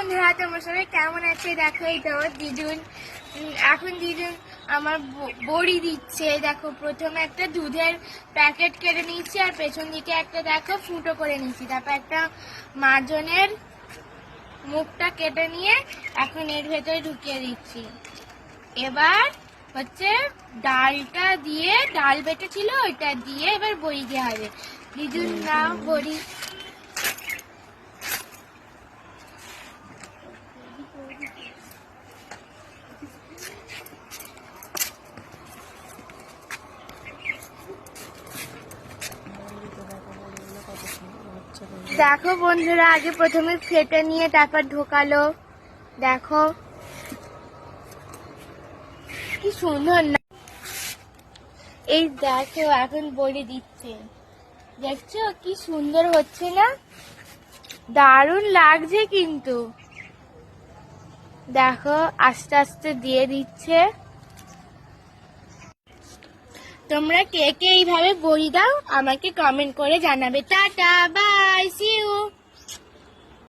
বন্ধুরা, তোমার সবাই কেমন আছে? দেখো এই তো দিদুন এখন দিদুন আমার বড়ি দিচ্ছে। দেখো প্রথমে একটা দুধের প্যাকেট কেটে নিচ্ছি আর পেছন দিকে একটা দেখো ফুটো করে নিচ্ছি, তারপর একটা মাজনের মুখটা কেটে নিয়ে এখন এর ভেতরে ঢুকিয়ে দিচ্ছি। এবার হচ্ছে ডালটা দিয়ে, ডাল বেটে ছিল ওইটা দিয়ে এবার বড়ি দেওয়া হবে। দিদুন নাও বড়ি। দেখো বন্ধুরা, আগে প্রথমে ফেটে নিয়ে তারপর ঢোকালো। দেখো কি সুন্দর না? এই দেখো এখন বড়ি দিচ্ছে, দেখছো কি সুন্দর হচ্ছে না? দারুণ লাগছে কিন্তু। দেখো আস্তে আস্তে দিয়ে দিচ্ছে। তোমরা কে কে এইভাবে বড়ি দাও আমাকে কমেন্ট করে জানাবে। Tata, bye, see you.